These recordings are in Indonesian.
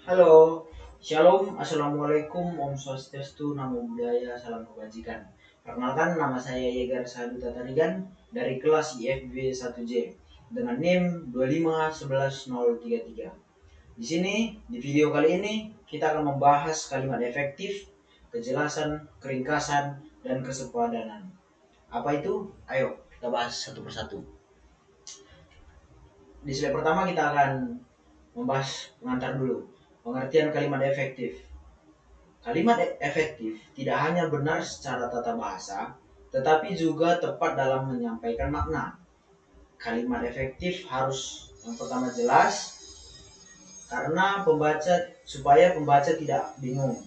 Halo, Shalom, Assalamualaikum, Om Swastiastu, Namo Buddhaya, Salam Kebajikan. Perkenalkan, nama saya Yegar Saduta Tarigan dari kelas IFB 1J dengan NIM 2511033. Di sini, di video kali ini, kita akan membahas kalimat efektif, kejelasan, keringkasan, dan kesepadanan. Apa itu? Ayo, kita bahas satu persatu. Di slide pertama kita akan membahas pengantar dulu. Pengertian kalimat efektif. Kalimat efektif tidak hanya benar secara tata bahasa, tetapi juga tepat dalam menyampaikan makna. Kalimat efektif harus yang pertama jelas, karena supaya pembaca tidak bingung.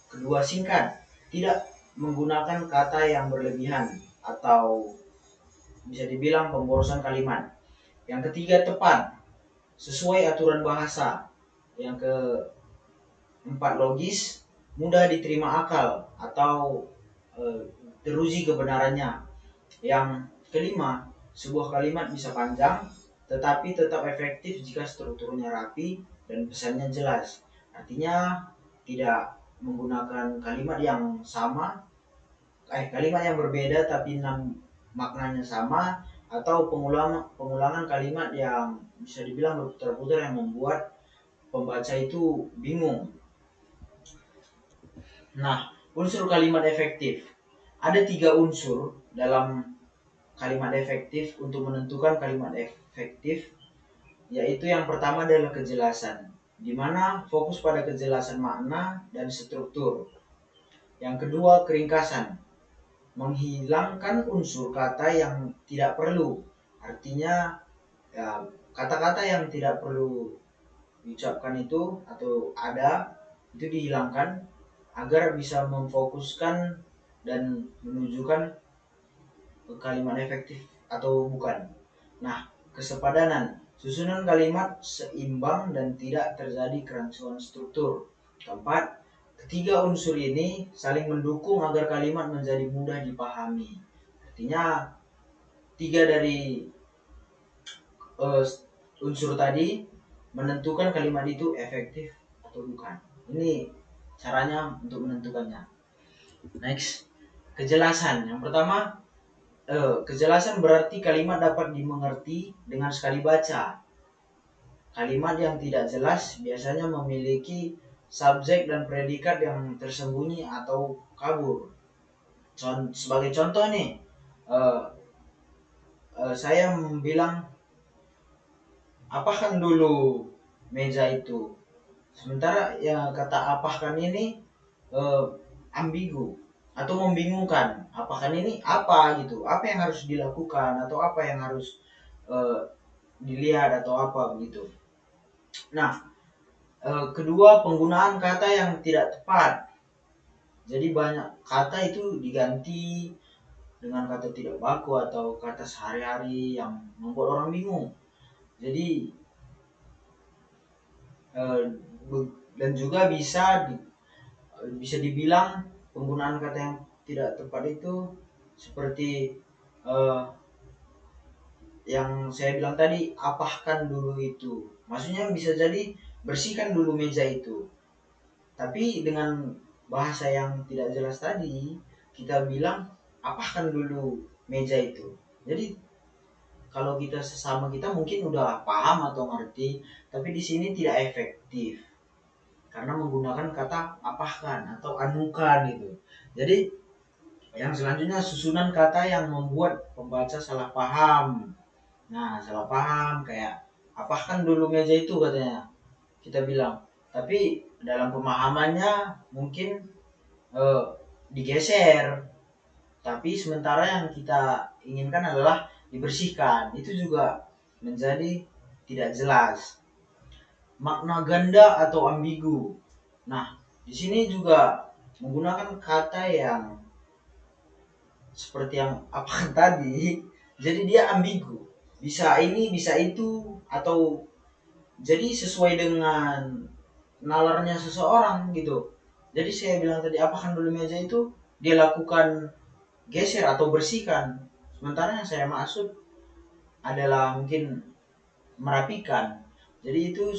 Kedua, singkat, tidak menggunakan kata yang berlebihan atau bisa dibilang pemborosan kalimat. Yang ketiga, tepat, sesuai aturan bahasa. Yang keempat, logis, mudah diterima akal atau teruji kebenarannya. Yang kelima, sebuah kalimat bisa panjang tetapi tetap efektif jika strukturnya rapi dan pesannya jelas. Artinya tidak menggunakan kalimat yang sama, kalimat yang berbeda tapi maknanya sama, atau pengulangan kalimat yang bisa dibilang berputar-putar yang membuat pembaca itu bingung. Nah, unsur kalimat efektif. Ada 3 unsur dalam kalimat efektif untuk menentukan kalimat efektif, yaitu yang pertama adalah kejelasan, di mana fokus pada kejelasan makna dan struktur. Yang kedua, keringkasan, menghilangkan unsur kata yang tidak perlu. Artinya, ya, kata-kata yang tidak perlu diucapkan itu atau itu dihilangkan agar bisa memfokuskan dan menunjukkan kalimat efektif atau bukan. Nah, kesepadanan, susunan kalimat seimbang dan tidak terjadi kerangsuan struktur. Keempat, ketiga unsur ini saling mendukung agar kalimat menjadi mudah dipahami. Artinya 3 dari unsur tadi menentukan kalimat itu efektif atau bukan. Ini caranya untuk menentukannya. Next, kejelasan. Yang pertama, kejelasan berarti kalimat dapat dimengerti dengan sekali baca. Kalimat yang tidak jelas biasanya memiliki subjek dan predikat yang tersembunyi atau kabur. Sebagai contoh nih, saya bilang, apahkan dulu meja itu. Sementara yang kata apahkan ini ambigu atau membingungkan. Apakah ini apa gitu? Apa yang harus dilakukan atau apa yang harus dilihat atau apa begitu. Nah, kedua, penggunaan kata yang tidak tepat. Jadi banyak kata itu diganti dengan kata tidak baku atau kata sehari-hari yang membuat orang bingung. Jadi dan juga bisa dibilang penggunaan kata yang tidak tepat itu seperti yang saya bilang tadi, apahkan dulu itu. Maksudnya bisa jadi bersihkan dulu meja itu. Tapi dengan bahasa yang tidak jelas tadi, kita bilang apahkan dulu meja itu. Jadi kalau kita sesama kita mungkin udah paham atau ngerti, tapi di sini tidak efektif karena menggunakan kata apahkan atau anukan gitu. Jadi yang selanjutnya, susunan kata yang membuat pembaca salah paham. Nah, salah paham kayak apahkan dulu meja itu katanya kita bilang, tapi dalam pemahamannya mungkin digeser, tapi sementara yang kita inginkan adalah dibersihkan. Itu juga menjadi tidak jelas. Makna ganda atau ambigu. Nah, di sini juga menggunakan kata yang seperti yang apa tadi. Jadi dia ambigu. Bisa ini, bisa itu, atau jadi sesuai dengan nalarnya seseorang gitu. Jadi saya bilang tadi apakah dulu meja itu dia lakukan geser atau bersihkan. Sementara yang saya maksud adalah mungkin merapikan. Jadi itu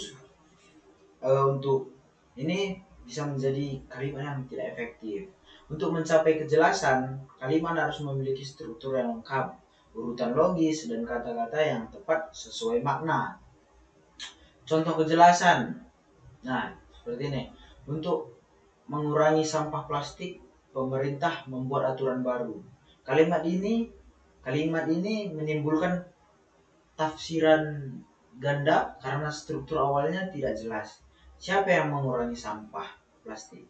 untuk ini bisa menjadi kalimat yang tidak efektif. Untuk mencapai kejelasan, kalimat harus memiliki struktur yang lengkap, urutan logis, dan kata-kata yang tepat sesuai makna. Contoh kejelasan, nah seperti ini. Untuk mengurangi sampah plastik, pemerintah membuat aturan baru. Kalimat ini menimbulkan tafsiran ganda karena struktur awalnya tidak jelas. Siapa yang mengurangi sampah plastik?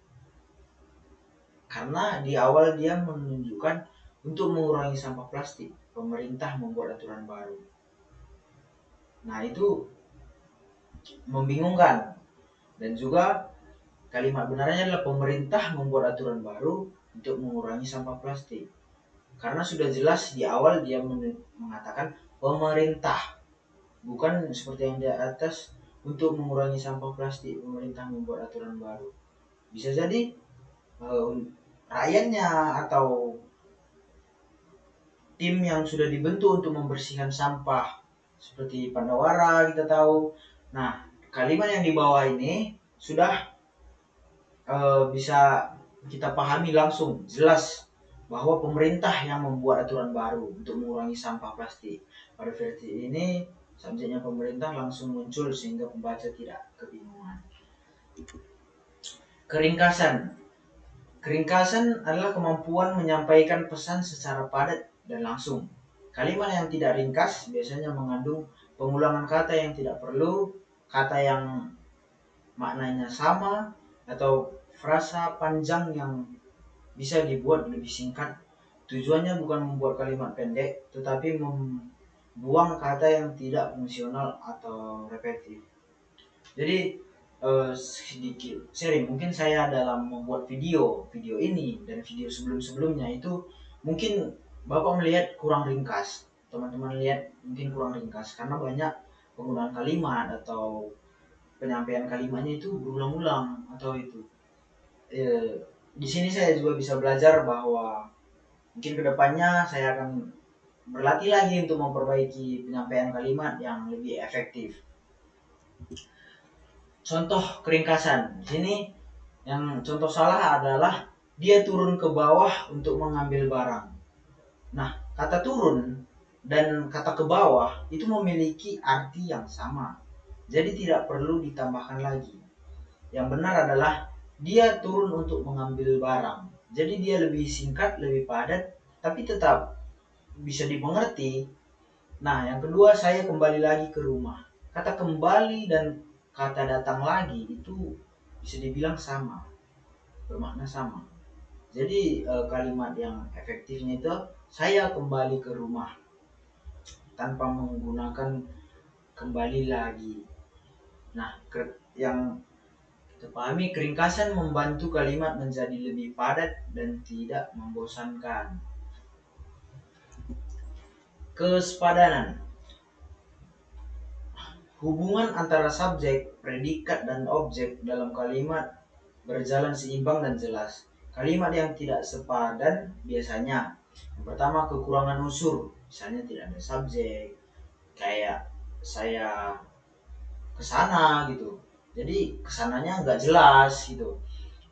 Karena di awal dia menunjukkan untuk mengurangi sampah plastik, pemerintah membuat aturan baru. Nah, itu membingungkan. Dan juga kalimat benarnya adalah pemerintah membuat aturan baru untuk mengurangi sampah plastik. Karena sudah jelas di awal dia mengatakan pemerintah, bukan seperti yang di atas untuk mengurangi sampah plastik, pemerintah membuat aturan baru. Bisa jadi rakyatnya atau tim yang sudah dibentuk untuk membersihkan sampah seperti Pandawara kita tahu. Nah, kalimat yang di bawah ini sudah bisa kita pahami langsung jelas bahwa pemerintah yang membuat aturan baru untuk mengurangi sampah plastik. Pada versi ini subjeknya pemerintah langsung muncul sehingga pembaca tidak kebingungan. Keringkasan. Keringkasan adalah kemampuan menyampaikan pesan secara padat dan langsung. Kalimat yang tidak ringkas biasanya mengandung pengulangan kata yang tidak perlu, kata yang maknanya sama, atau frasa panjang yang bisa dibuat lebih singkat. Tujuannya bukan membuat kalimat pendek, tetapi membuang kata yang tidak fungsional atau repetitif. Jadi sedikit sharing, mungkin saya dalam membuat video ini dan video sebelum-sebelumnya itu mungkin Bapak melihat kurang ringkas, teman-teman lihat mungkin kurang ringkas karena banyak penggunaan kalimat atau penyampaian kalimatnya itu berulang-ulang atau itu. Di sini saya juga bisa belajar bahwa mungkin kedepannya saya akan berlatih lagi untuk memperbaiki penyampaian kalimat yang lebih efektif. Contoh keringkasan. Di sini yang contoh salah adalah dia turun ke bawah untuk mengambil barang. Nah, kata turun dan kata ke bawah itu memiliki arti yang sama. Jadi tidak perlu ditambahkan lagi. Yang benar adalah dia turun untuk mengambil barang. Jadi dia lebih singkat, lebih padat, tapi tetap bisa dimengerti. Nah, yang kedua saya kembali lagi ke rumah. Kata kembali dan kata datang lagi itu bisa dibilang sama, bermakna sama. Jadi kalimat yang efektifnya itu saya kembali ke rumah tanpa menggunakan kembali lagi. Nah, yang kita pahami keringkasan membantu kalimat menjadi lebih padat dan tidak membosankan. Kesepadanan. Hubungan antara subjek, predikat, dan objek dalam kalimat berjalan seimbang dan jelas. Kalimat yang tidak sepadan biasanya yang pertama kekurangan unsur, misalnya tidak ada subjek, kayak saya kesana gitu. Jadi kesananya nggak jelas gitu.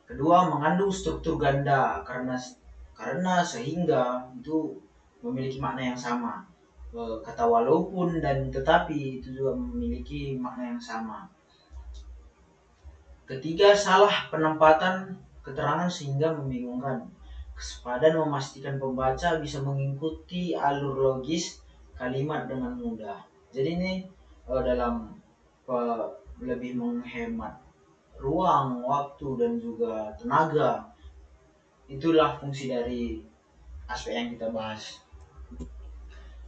Kedua mengandung struktur ganda karena sehingga itu memiliki makna yang sama. Kata walaupun dan tetapi itu juga memiliki makna yang sama. Ketiga, salah penempatan keterangan sehingga membingungkan. Kesepadan memastikan pembaca bisa mengikuti alur logis kalimat dengan mudah. Jadi ini dalam lebih menghemat ruang, waktu, dan juga tenaga. Itulah fungsi dari aspek yang kita bahas.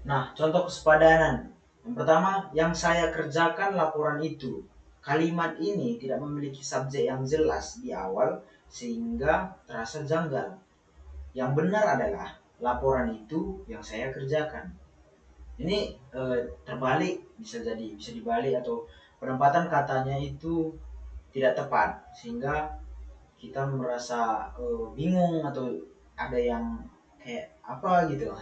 Nah, contoh kesepadanan. Yang pertama, yang saya kerjakan laporan itu. Kalimat ini tidak memiliki subjek yang jelas di awal sehingga terasa janggal. Yang benar adalah laporan itu yang saya kerjakan. Ini terbalik, bisa dibalik atau penempatan katanya itu tidak tepat sehingga kita merasa bingung atau ada yang kayak apa gitu.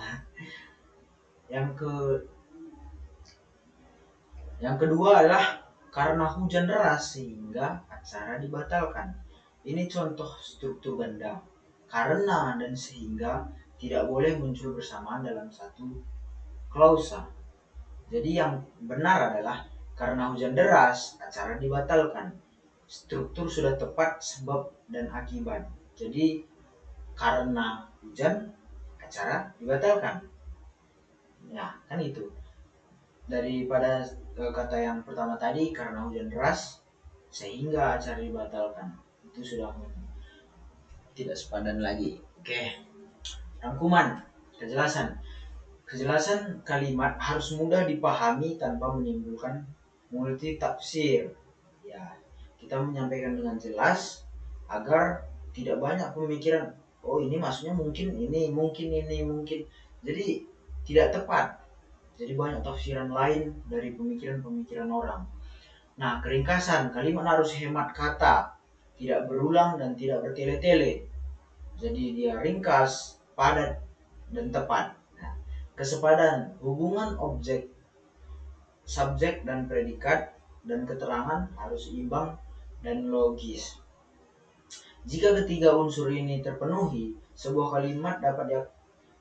Yang kedua adalah karena hujan deras sehingga acara dibatalkan. Ini contoh struktur ganda. Karena dan sehingga tidak boleh muncul bersamaan dalam satu klausa. Jadi yang benar adalah karena hujan deras acara dibatalkan. Struktur sudah tepat sebab dan akibat. Jadi karena hujan acara dibatalkan. Ya, kan itu. Daripada kata yang pertama tadi karena hujan deras sehingga acara dibatalkan. Itu sudah tidak sepadan lagi. Oke. Rangkuman, kejelasan. Kejelasan kalimat harus mudah dipahami tanpa menimbulkan multi tafsir. Ya, kita menyampaikan dengan jelas agar tidak banyak pemikiran. Oh, ini maksudnya mungkin ini, mungkin ini, mungkin. Jadi tidak tepat. Jadi banyak tafsiran lain dari pemikiran-pemikiran orang. Nah, keringkasan kalimat harus hemat kata, tidak berulang dan tidak bertele-tele. Jadi dia ringkas, padat, dan tepat. Nah, kesepadan hubungan objek, subjek dan predikat dan keterangan harus imbang dan logis. Jika ketiga unsur ini terpenuhi, sebuah kalimat dapat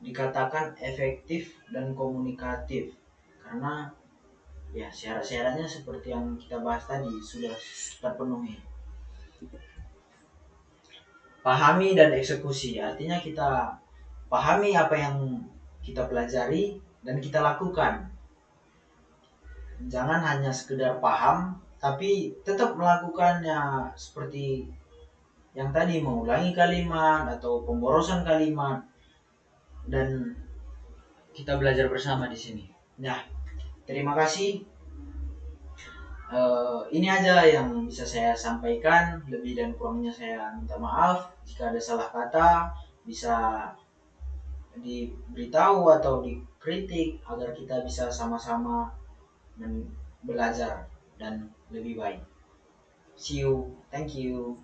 dikatakan efektif dan komunikatif. Karena ya syarat-syaratnya seperti yang kita bahas tadi sudah terpenuhi. Pahami dan eksekusi, artinya kita pahami apa yang kita pelajari dan kita lakukan. Jangan hanya sekedar paham, tapi tetap melakukannya seperti yang tadi, mengulangi kalimat atau pemborosan kalimat, dan kita belajar bersama di sini. Nah, terima kasih. Ini aja yang bisa saya sampaikan. Lebih dan kurangnya saya minta maaf. Jika ada salah kata, bisa diberitahu atau dikritik agar kita bisa sama-sama belajar dan lebih baik. See you. Thank you.